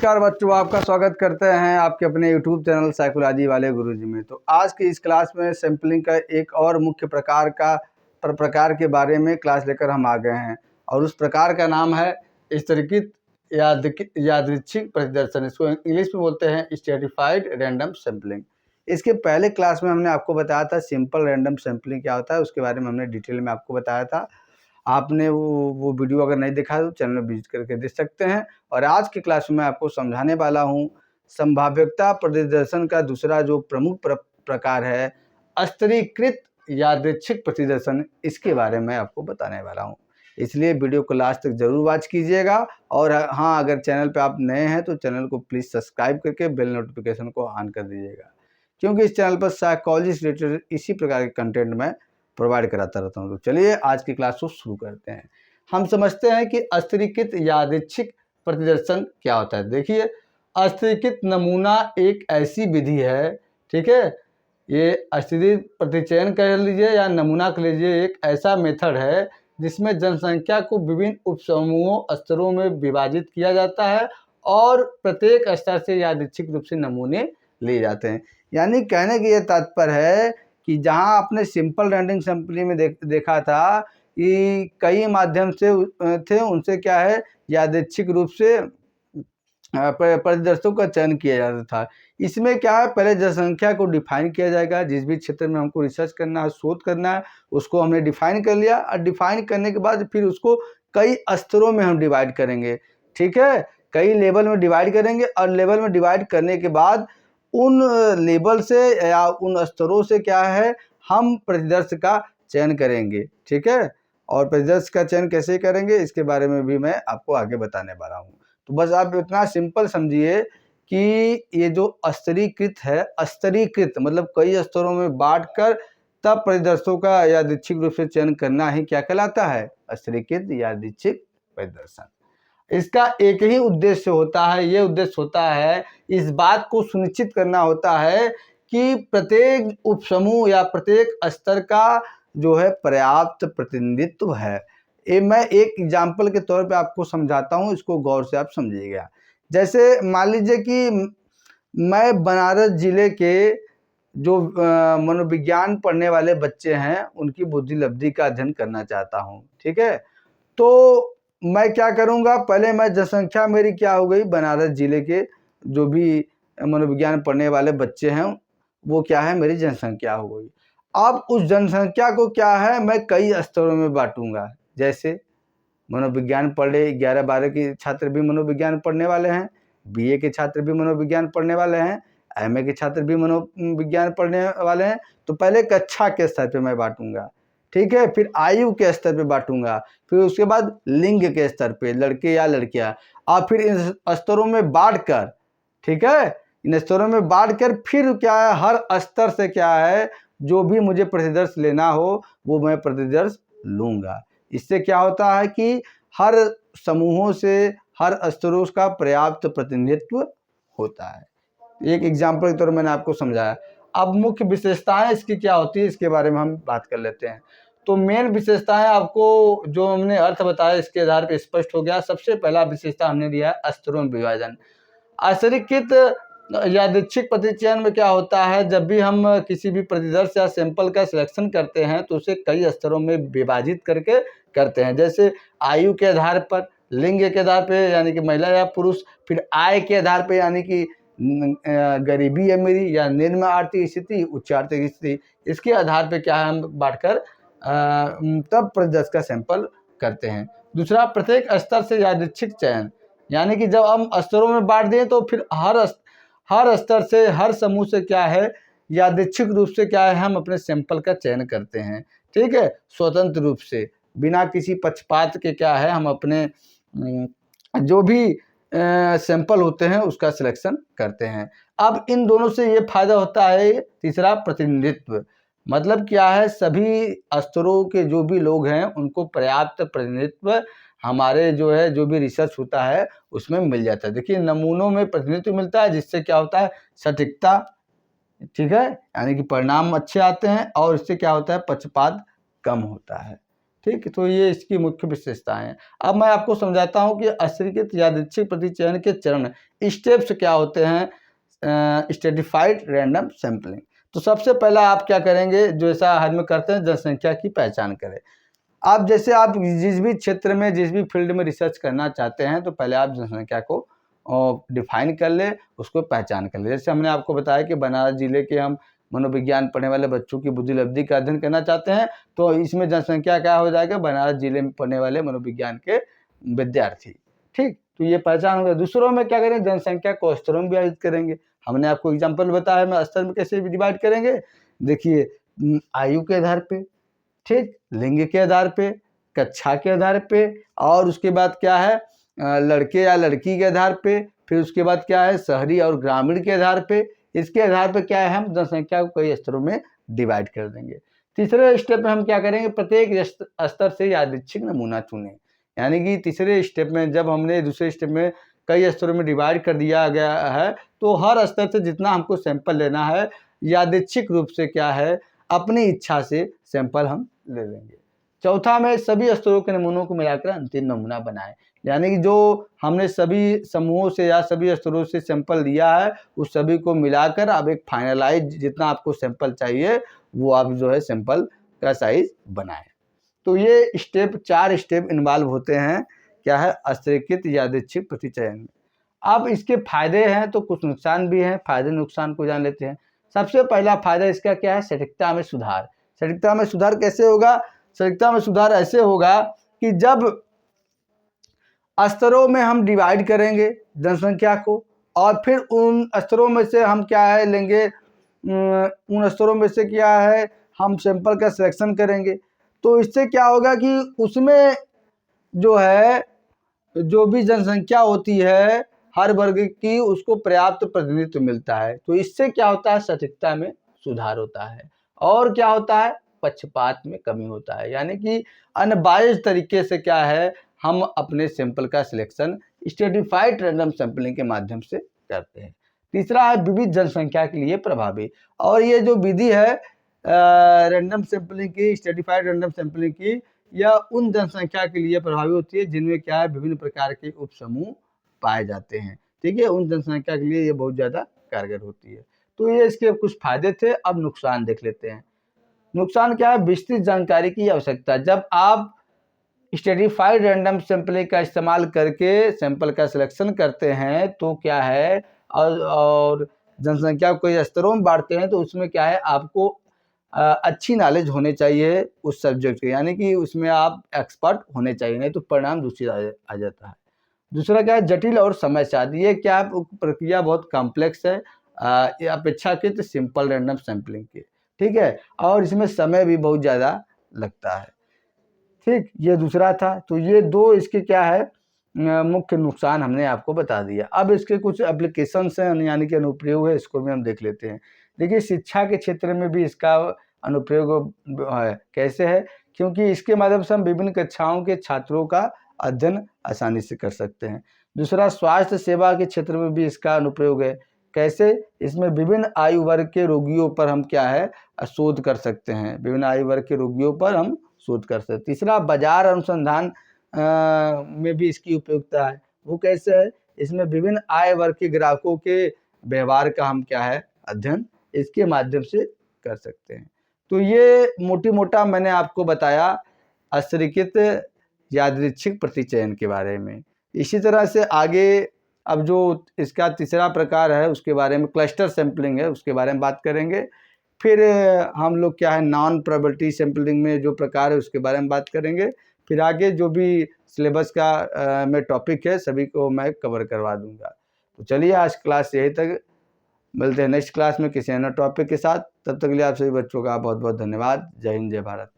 नमस्कार बच्चों, आपका स्वागत करते हैं आपके अपने YouTube चैनल साइकोलॉजी वाले गुरुजी में। तो आज की इस क्लास में सैम्पलिंग का एक और मुख्य प्रकार के बारे में क्लास लेकर हम आ गए हैं और उस प्रकार का नाम है स्तरीकृत यादृच्छिक प्रतिदर्शन। इसको इंग्लिश में बोलते हैं स्ट्रैटिफाइड रैंडम सैम्पलिंग। इसके पहले क्लास में हमने आपको बताया था सिंपल रैंडम सैम्पलिंग क्या होता है, उसके बारे में हमने डिटेल में आपको बताया था। आपने वो वीडियो अगर नहीं देखा तो चैनल में विजिट करके देख सकते हैं। और आज की क्लास में मैं आपको समझाने वाला हूँ संभाव्यता प्रतिदर्शन का दूसरा जो प्रमुख प्रकार है स्तरीकृत यादृच्छिक प्रतिदर्शन, इसके बारे में आपको बताने वाला हूँ। इसलिए वीडियो को लास्ट तक जरूर वॉच कीजिएगा। और हाँ, अगर चैनल पे आप नए हैं तो चैनल को प्लीज़ सब्सक्राइब करके बेल नोटिफिकेशन को ऑन कर दीजिएगा, क्योंकि इस चैनल पर साइकोलॉजी से रिलेटेड इसी प्रकार के कंटेंट में प्रोवाइड कराता रहता हूँ। तो चलिए आज की क्लास को शुरू करते हैं। हम समझते हैं कि स्तरीकृत यादृच्छिक प्रतिदर्शन क्या होता है। देखिए, स्तरीकृत नमूना एक ऐसी विधि है, ठीक है, ये स्तरीकृत प्रतिचयन कह लीजिए या नमूना कह लीजिए, एक ऐसा मेथड है जिसमें जनसंख्या को विभिन्न उपसमूहों स्तरों में विभाजित किया जाता है और प्रत्येक स्तर से यादृच्छिक रूप से नमूने लिए जाते हैं। यानी कहने की ये तात्पर्य है कि जहां आपने सिंपल रैंडम सैम्पलिंग में देखा था कि कई माध्यम से थे, उनसे क्या है यादृच्छिक रूप से प्रतिदर्शकों का चयन किया जाता था। इसमें क्या है, पहले जनसंख्या को डिफाइन किया जाएगा। जिस भी क्षेत्र में हमको रिसर्च करना है, शोध करना है, उसको हमने डिफाइन कर लिया और डिफाइन करने के बाद फिर उसको कई स्तरों में हम डिवाइड करेंगे, ठीक है, कई लेवल में डिवाइड करेंगे। और लेवल में डिवाइड करने के बाद उन लेवल से या उन स्तरों से क्या है हम प्रतिदर्श का चयन करेंगे, ठीक है। और प्रतिदर्श का चयन कैसे करेंगे इसके बारे में भी मैं आपको आगे बताने वाला हूँ। तो बस आप इतना सिंपल समझिए कि ये जो स्तरीकृत है, स्तरीकृत मतलब कई स्तरों में बांटकर तब प्रतिदर्शों का यादृच्छिक रूप से चयन करना ही क्या कहलाता है, स्तरीकृत यादृच्छिक प्रतिदर्शन। इसका एक ही उद्देश्य होता है, ये उद्देश्य होता है इस बात को सुनिश्चित करना होता है कि प्रत्येक उपसमूह या प्रत्येक स्तर का जो है पर्याप्त प्रतिनिधित्व है। ये मैं एक एग्जाम्पल के तौर पे आपको समझाता हूँ, इसको गौर से आप समझिएगा। जैसे मान लीजिए कि मैं बनारस जिले के जो मनोविज्ञान पढ़ने वाले बच्चे हैं उनकी बुद्धि लब्धि का अध्ययन करना चाहता हूँ, ठीक है। तो मैं क्या करूँगा, पहले मैं जनसंख्या मेरी क्या हो गई, बनारस जिले के जो भी मनोविज्ञान पढ़ने वाले बच्चे हैं वो क्या है मेरी जनसंख्या हो गई। अब उस जनसंख्या को क्या है मैं कई स्तरों में बांटूंगा। जैसे मनोविज्ञान पढ़े 11-12 के छात्र भी मनोविज्ञान पढ़ने वाले हैं, बीए के छात्र भी मनोविज्ञान पढ़ने वाले हैं, एमए के छात्र भी मनोविज्ञान पढ़ने वाले हैं। तो पहले कक्षा के स्तर पे मैं बांटूंगा, ठीक है, फिर आयु के स्तर पे बांटूंगा, फिर उसके बाद लिंग के स्तर पे लड़के या लड़कियां, और फिर इन स्तरों में बांटकर, ठीक है, इन स्तरों में बांटकर फिर क्या है हर स्तर से क्या है जो भी मुझे प्रतिदर्श लेना हो वो मैं प्रतिदर्श लूंगा। इससे क्या होता है कि हर समूहों से हर स्तरों का पर्याप्त प्रतिनिधित्व होता है। एक एग्जाम्पल के तौर पर मैंने आपको समझाया। अब मुख्य विशेषताएं इसकी क्या होती है इसके बारे में हम बात कर लेते हैं। तो मेन विशेषताएं आपको जो हमने अर्थ बताया इसके आधार पर स्पष्ट हो गया। सबसे पहला विशेषता हमने दिया है स्तरों में विभाजन। स्तरीकृत यादृच्छिक प्रतिचयन में क्या होता है, जब भी हम किसी भी प्रतिदर्श या सैंपल का सिलेक्शन करते हैं तो उसे कई स्तरों में विभाजित करके करते हैं। जैसे आयु के आधार पर, लिंग के आधार पे यानी कि महिला या पुरुष, फिर आय के आधार पे यानी कि गरीबी अमीरी या निम्न आर्थिक स्थिति उच्च आर्थिक स्थिति, इसके आधार पे क्या है हम बांटकर तब प्रतिदर्श का सैंपल करते हैं। दूसरा, प्रत्येक स्तर से यादृच्छिक चयन, यानी कि जब हम स्तरों में बांट दें तो फिर हर स्तर से हर समूह से क्या है यादृच्छिक रूप से क्या है हम अपने सैंपल का चयन करते हैं, ठीक है, स्वतंत्र रूप से बिना किसी पक्षपात के क्या है हम अपने जो भी सैंपल होते हैं उसका सिलेक्शन करते हैं। अब इन दोनों से ये फायदा होता है, तीसरा प्रतिनिधित्व, मतलब क्या है सभी स्तरों के जो भी लोग हैं उनको पर्याप्त प्रतिनिधित्व हमारे जो भी रिसर्च होता है उसमें मिल जाता है। देखिए, नमूनों में प्रतिनिधित्व मिलता है जिससे क्या होता है सटीकता, ठीक है, यानी कि परिणाम अच्छे आते हैं, और इससे क्या होता है पक्षपात कम होता है, ठीक, तो ये इसकी मुख्य विशेषताएं हैं। अब मैं आपको समझाता हूँ कि अस्वीकृत यादृच्छिक प्रतिचयन के चरण स्टेप्स क्या होते हैं स्ट्रेटिफाइड रैंडम सैंपलिंग। तो सबसे पहला आप क्या करेंगे, जो ऐसा हर में करते हैं, जनसंख्या की पहचान करें। आप जैसे आप जिस भी क्षेत्र में जिस भी फील्ड में रिसर्च करना चाहते हैं तो पहले आप जनसंख्या को डिफाइन कर ले, उसको पहचान कर ले। जैसे हमने आपको बताया कि बनारस जिले के हम मनोविज्ञान पढ़ने वाले बच्चों की बुद्धि लब्धि का अध्ययन करना चाहते हैं, तो इसमें जनसंख्या क्या हो जाएगा, बनारस जिले में पढ़ने वाले मनोविज्ञान के विद्यार्थी। ठीक, तो ये पहचान हो गया। दूसरों में क्या करेंगे, जनसंख्या को स्तरों में विभाजित करेंगे। हमने आपको एग्जाम्पल बताया, मैं स्तर में कैसे डिवाइड करेंगे, देखिए आयु के आधार पे, ठीक, लिंग के आधार पे, कक्षा के आधार पे, और उसके बाद क्या है लड़के या लड़की के आधार पे, फिर उसके बाद क्या है शहरी और ग्रामीण के आधार पे। इसके आधार पे क्या है हम जनसंख्या को कई स्तरों में डिवाइड कर देंगे। तीसरे स्टेप में हम क्या करेंगे, प्रत्येक स्तर से यादृच्छिक नमूना चुनें। यानी कि तीसरे स्टेप में जब हमने दूसरे स्टेप में कई स्तरों में डिवाइड कर दिया गया है, तो हर स्तर से जितना हमको सैंपल लेना है यादृच्छिक रूप से क्या है अपनी इच्छा से सैंपल हम ले लेंगे। चौथा में सभी स्तरों के नमूनों को मिलाकर अंतिम नमूना बनाएं। यानी कि जो हमने सभी समूहों से या सभी स्तरों से सैंपल लिया है उस सभी को मिलाकर अब एक फाइनलाइज जितना आपको सैंपल चाहिए वो आप जो है सैंपल का साइज बनाएं। तो ये स्टेप 4 स्टेप इन्वॉल्व होते हैं क्या है अस्वीकृत यादृच्छिक प्रतिचयन में। अब इसके फायदे हैं तो कुछ नुकसान भी हैं, फायदे नुकसान को जान लेते हैं। सबसे पहला फायदा इसका क्या है, सटीकता में सुधार। सटीकता में सुधार कैसे होगा, सटीकता में सुधार ऐसे होगा कि जब स्तरों में हम डिवाइड करेंगे जनसंख्या को और फिर उन स्तरों में से हम क्या है लेंगे, उन स्तरों में से क्या है हम सैंपल का सिलेक्शन करेंगे, तो इससे क्या होगा कि उसमें जो है जो भी जनसंख्या होती है हर वर्ग की उसको पर्याप्त प्रतिनिधित्व मिलता है। तो इससे क्या होता है सटीकता में सुधार होता है और क्या होता है पक्षपात में कमी होता है। यानी कि अनबायस्ड तरीके से क्या है हम अपने सैंपल का सिलेक्शन स्ट्रेटिफाइड रैंडम सैंपलिंग के माध्यम से करते हैं। तीसरा है विविध जनसंख्या के लिए प्रभावी। और ये जो विधि है रैंडम सैंपलिंग की, स्ट्रेटिफाइड रैंडम सैंपलिंग की, यह उन जनसंख्या के लिए प्रभावी होती है जिनमें क्या है विभिन्न प्रकार के उपसमूह पाए जाते हैं। ठीक है, उन जनसंख्या के लिए ये बहुत ज़्यादा कारगर होती है। तो ये इसके कुछ फायदे थे। अब नुकसान देख लेते हैं। नुकसान क्या है, विस्तृत जानकारी की आवश्यकता। जब आप स्ट्रेटिफाइड रैंडम सैंपलिंग का इस्तेमाल करके सैंपल का सिलेक्शन करते हैं तो क्या है और जनसंख्या को कई स्तरों में बांटते हैं तो उसमें क्या है आपको अच्छी नॉलेज होने चाहिए उस सब्जेक्ट के, यानी कि उसमें आप एक्सपर्ट होने चाहिए, नहीं तो परिणाम दूसरी आ जाता है। दूसरा क्या है जटिल और समय साध्य। ये क्या प्रक्रिया बहुत कॉम्प्लेक्स है अपेक्षाकृत सिंपल रैंडम सैंपलिंग की। ठीक है, और इसमें समय भी बहुत ज़्यादा लगता है। ठीक, ये दूसरा था। तो ये दो इसके क्या है मुख्य नुकसान हमने आपको बता दिया। अब इसके कुछ एप्लीकेशंस हैं यानी कि अनुप्रयोग है, इसको भी हम देख लेते हैं। देखिए शिक्षा के क्षेत्र में भी इसका अनुप्रयोग है। कैसे है, क्योंकि इसके माध्यम से हम विभिन्न कक्षाओं के छात्रों का अध्ययन आसानी से कर सकते हैं। दूसरा स्वास्थ्य सेवा के क्षेत्र में भी इसका अनुप्रयोग है। कैसे, इसमें विभिन्न आयु वर्ग के रोगियों पर हम क्या है शोध कर सकते हैं, विभिन्न आयु वर्ग के रोगियों पर हम शोध कर सकते हैं। तीसरा बाजार अनुसंधान में भी इसकी उपयोगिता है। वो कैसे है, इसमें विभिन्न आय वर्ग के ग्राहकों के व्यवहार का हम क्या है अध्ययन इसके माध्यम से कर सकते हैं। तो ये मोटा मैंने आपको बताया अस्वीकृत यादृच्छिक प्रतिचयन के बारे में। इसी तरह से आगे अब जो इसका तीसरा प्रकार है उसके बारे में क्लस्टर सैंपलिंग है, उसके बारे में बात करेंगे। फिर हम लोग क्या है नॉन प्रोबेबिलिटी सैंपलिंग में जो प्रकार है उसके बारे में बात करेंगे। फिर आगे जो भी सिलेबस का में टॉपिक है सभी को मैं कवर करवा दूंगा। तो चलिए आज क्लास यही तक, मिलते हैं नेक्स्ट क्लास में किसी अन्य टॉपिक के साथ। तब तक के लिए आप सभी बच्चों का बहुत बहुत धन्यवाद। जय हिंद, जय भारत।